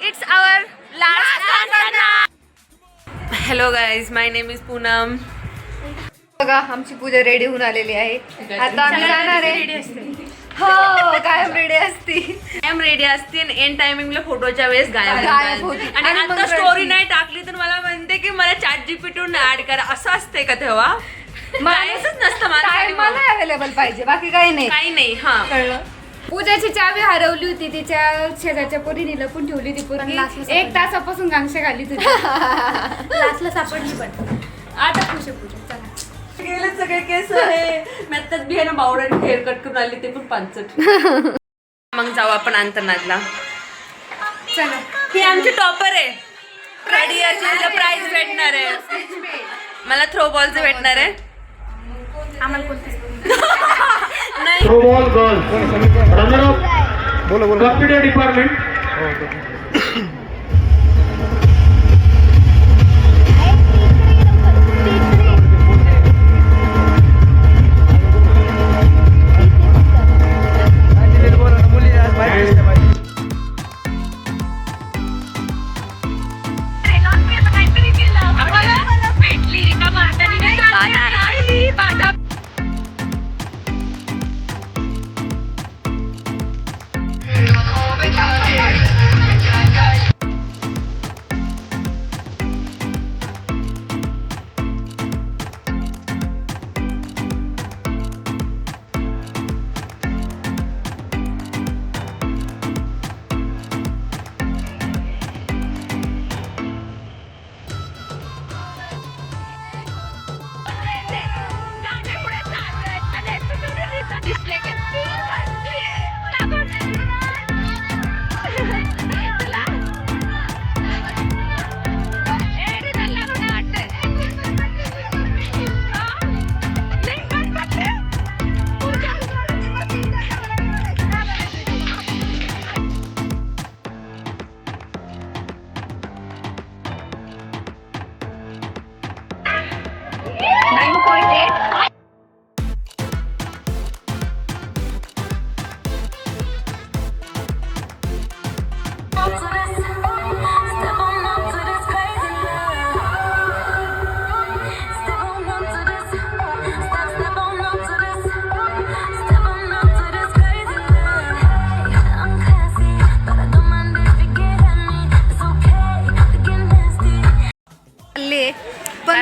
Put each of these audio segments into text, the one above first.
It's our last Antana. Hello guys, my name is Poonam. बघा आमची पूजा ready होऊन आलेली आहे. आता आम्ही जाणार आहे. हो कायम रेडी असती. कायम रेडी असते आणि एंड टायमिंगला फोटोच्या वेळेस गायब होती. आणि आता स्टोरी नाही टाकली तर मला म्हणते की मला ChatGPT वरून ऍड करा. असं असते का तेव्हा? काहीच नसतं मला अवेलेबल पाहिजे, बाकी काही नाही. काही नाही. हा कळलं. पूजाची चावी हरवली होती, तिच्या शेजारच्या पोरीने लपून ठेवली ती पोरगी. 1 तासापासून गांगशा घाली तुझी. लास्टला सापडली पण. आता खुश आहे पूजा. चला गेले सगळे केस आहे. मी आत्ताच बी आहे ना बावड्याने हेअर कट करून आली, ते पण 5. मग जाऊ आपण अंतरनाथला. चला. ही आमची टॉपर आहे. थर्ड इयरची प्राइज भेटणार आहे. मला थ्रो बॉलचं भेटणार आहे. आम्हाला कोणतीच नाही throw ball girl runner up computer department.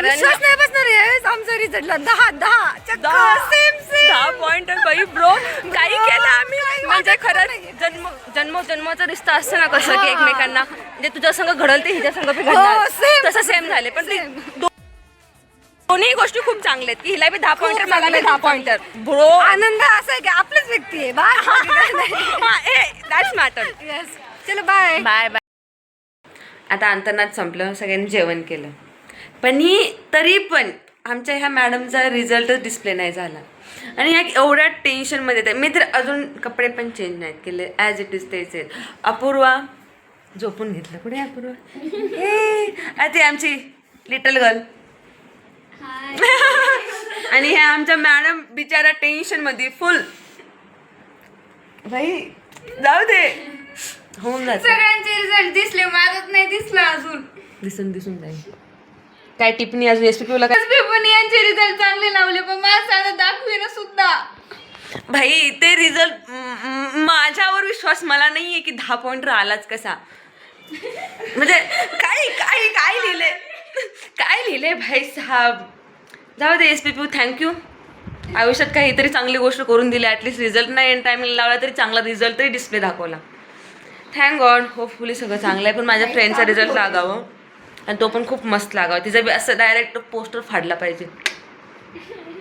विश्वास नाही बसणार यावेळेस आमचा रिझल्टला 10 सेम 10 पॉइंट बाई ब्रो. काही केलं आम्ही म्हणजे खरंच जन्मोजन्माचा रिश्ता असतं ना कसं की एकमेकांना म्हणजे तुझ्या संग घडल ते हिच्या संग बी घडणार. तसं सेम झाले. पण दोन्ही गोष्टी खूप चांगल्या आहेत की हिला बी 10 पॉइंटर मला बी 10 पॉइंटर ब्रो. आनंद असा आहे की आपलीच व्यक्ती आहे. That's matter. चलो बाय बाय बाय. आता अंतरनाथ संपलं, सगळ्यांनी जेवण केलं, पण तरी पण आमच्या ह्या मॅडमचा रिझल्टच डिस्प्ले नाही झाला आणि ह्या एवढ्या टेन्शनमध्ये येते. मी तर अजून कपडे पण चेंज नाहीत केले, ॲज इट इज तेच आहेत. अपूर्वा झोपून घेतलं. कुठे अपूर्वा? हे ती आमची लिटल गर्ल. आणि ह्या आमच्या मॅडम बिचारा टेन्शनमध्ये फुल. भाई जाऊ दे, होऊन जाते. सगळ्यांचे रिझल्ट दिसले, माझाच नाही दिसला अजून. दिसून जाईल. काय टिप्पणी अजून एसपीला काय? पण यांचे रिझल्ट चांगले लावले, पण मला दाखवे ना सुद्धा. भाई ते रिझल्ट माझ्यावर विश्वास मला नाहीये की 10 पॉइंट आलाच कसा. म्हणजे काय लिहिले भाई साहेब. जाऊ दे एसपीपी, थँक्यू. आयुष्यात काहीतरी चांगली गोष्ट करून दिली. ॲटलिस्ट रिझल्ट नाही एन टायमिंग लावला तरी चांगला रिझल्ट तरी डिस्प्ले दाखवला. Thank God. होपफुली सगळं चांगलं आहे. पण माझ्या फ्रेंडचा रिझल्ट लागावं आणि तो पण खूप मस्त लागावा. तिचा बी असं डायरेक्ट पोस्टर फाडला पाहिजे.